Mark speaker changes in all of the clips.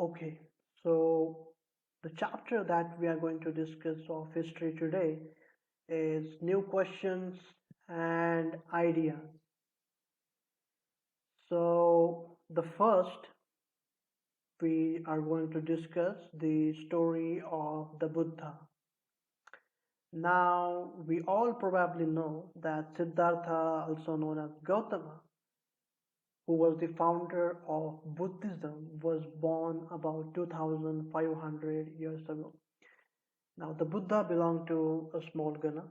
Speaker 1: Okay, so the chapter that we are going to discuss of history today is new questions and ideas. So, the first, we are going to discuss the story of the Buddha. Now, we all probably know that Siddhartha, also known as Gautama, who was the founder of Buddhism, was born about 2500 years ago. Now, the Buddha belonged to a small Gana.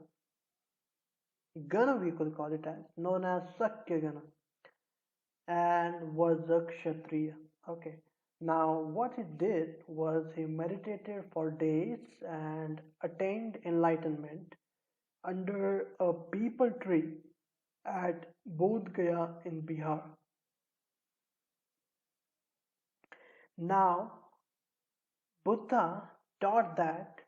Speaker 1: Gana we could call it as, known as Sakya Gana, and was a Kshatriya. Okay. Now, what he did was he meditated for days and attained enlightenment under a peepal tree at Bodh Gaya in Bihar. Now, Buddha taught that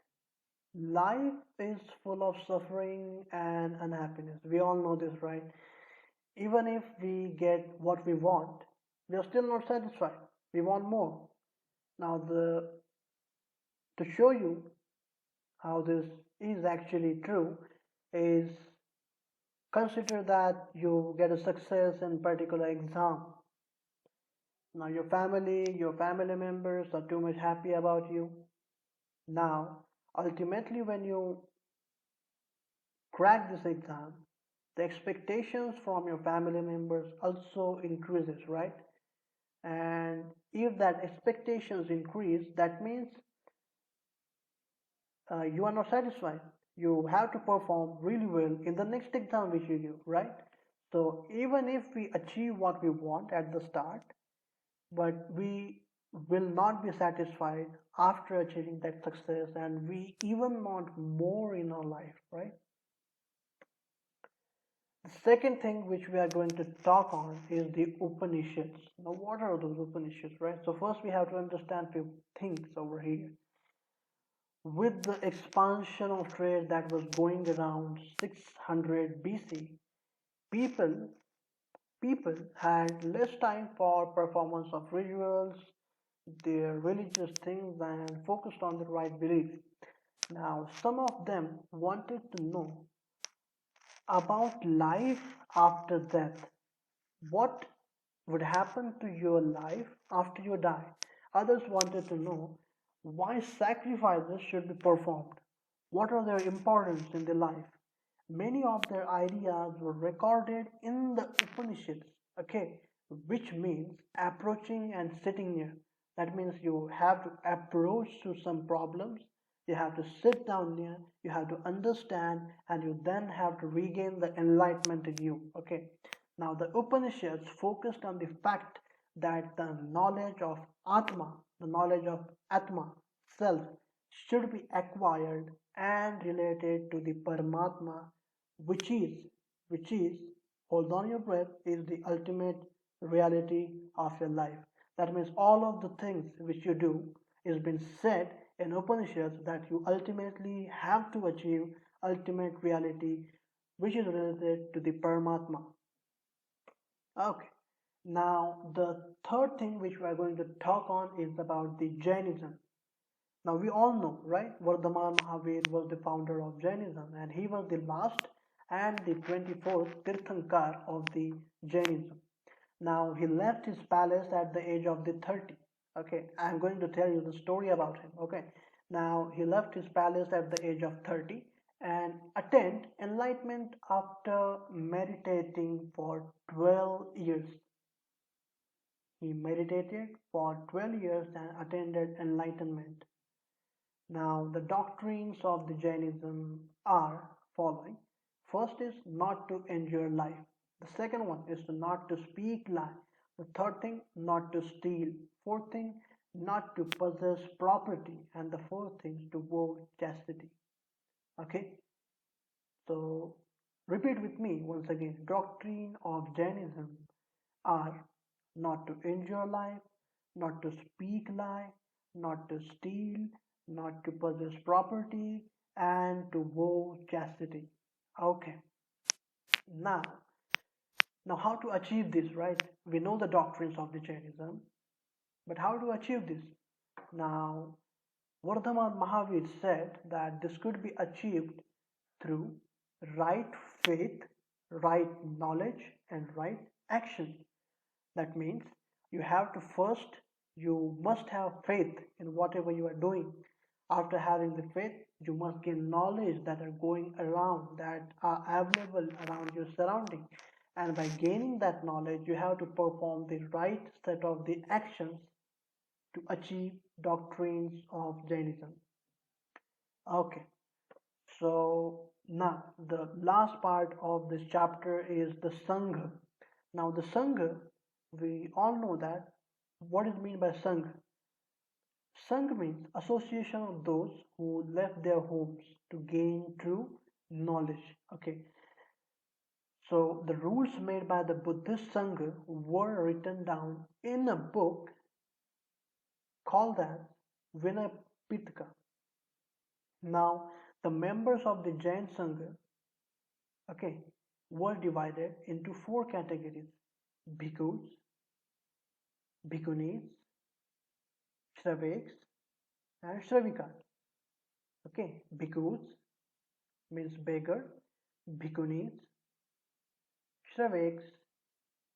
Speaker 1: life is full of suffering and unhappiness. We all know this, right? Even if we get what we want, we are still not satisfied. We want more. Now, to show you how this is actually true is consider that you get a success in particular exam. Now your family members are too much happy about you. Now, ultimately when you crack this exam, the expectations from your family members also increases, right? And if that expectations increase, that means you are not satisfied. You have to perform really well in the next exam which you give, right? So even if we achieve what we want at the start, but we will not be satisfied after achieving that success, and we even want more in our life, right? The second thing which we are going to talk on is the Upanishads. Now, what are those Upanishads, right? So first we have to understand few things over here. With the expansion of trade that was going around 600 BC, people people had less time for performance of rituals, their religious things, and focused on the right belief. Now, some of them wanted to know about life after death. What would happen to your life after you die? Others wanted to know why sacrifices should be performed. What are their importance in their life? Many of their ideas were recorded in the Upanishads, okay, which means approaching and sitting near. That means you have to approach to some problems, you have to sit down near, you have to understand, and you then have to regain the enlightenment in you, okay. Now, the Upanishads focused on the fact that the knowledge of Atma, self, should be acquired and related to the Paramatma, which is, which is, hold on your breath, is the ultimate reality of your life. That means all of the things which you do is been said in Upanishads that you ultimately have to achieve ultimate reality, which is related to the Paramatma. Okay. Now, the third thing which we are going to talk on is about the Jainism. Now, we all know, right? Vardhaman Mahavir was the founder of Jainism, and he was the last and the 24th Tirthankar of the Jainism. Now, he left his palace at the age of the 30. Okay, I'm going to tell you the story about him. Okay, now he left his palace at the age of 30 and attained enlightenment after meditating for 12 years. He meditated for 12 years and attained enlightenment. Now, the doctrines of the Jainism are following. First is not to endure life. The second one is to not to speak lie. The third thing, not to steal. Fourth thing, not to possess property. And the fourth thing, to vow chastity. Okay? So, repeat with me once again. Doctrine of Jainism are not to injure life, not to speak lie, not to steal, not to possess property, and to vow chastity. Okay, now, now how to achieve this, right? We know the doctrines of the Jainism, but how to achieve this? Now, Vardhaman Mahavir said that this could be achieved through right faith, right knowledge, and right action. That means you have to first, you must have faith in whatever you are doing. After having the faith, you must gain knowledge that are going around, that are available around your surrounding. And by gaining that knowledge, you have to perform the right set of the actions to achieve doctrines of Jainism. Okay, so now the last part of this chapter is the sangha. Now the sangha, we all know that what is meant by sangha. Sangha means association of those who left their homes to gain true knowledge. Okay, so the rules made by the Buddhist sangha were written down in a book called as Vinaya Pitaka. Now the members of the Jain sangha, okay, were divided into four categories: bhikkhus, bhikkhunis, shravaks, and shravikas. Okay, bhikkhus means beggar, bhikkhunis, shravaks,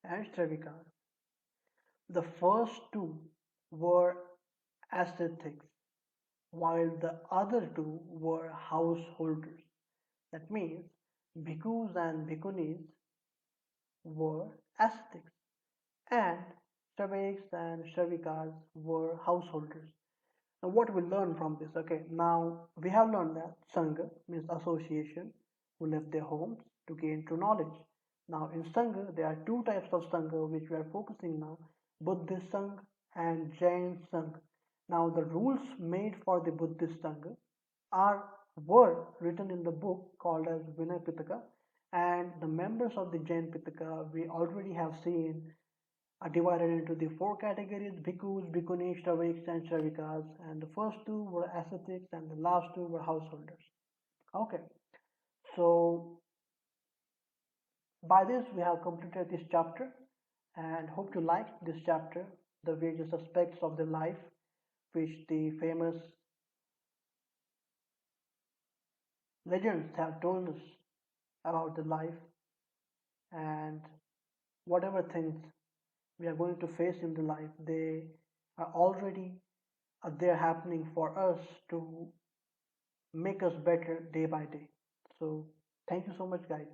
Speaker 1: and shravikas. The first two were ascetics, while the other two were householders. That means bhikkhus and bhikkhunis were ascetics, and shravaks and shravikas were householders. Now, what we learn from this? Okay, now we have learned that sangha means association who left their homes to gain true knowledge. Now, in sangha, there are two types of sangha which we are focusing now: Buddhist sangha and Jain sangha. Now, the rules made for the Buddhist sangha are were written in the book called as Vinaya Pitaka, and the members of the Jain Pitaka we already have seen are divided into the four categories: bhikkhus, bhikkhunis, shravaks, and shravikas. And the first two were ascetics, and the last two were householders. Okay, so by this we have completed this chapter, and hope you liked this chapter, the various aspects of the life which the famous legends have told us about the life and whatever things we are going to face in the life. They are already there happening for us to make us better day by day. So, thank you so much, guys.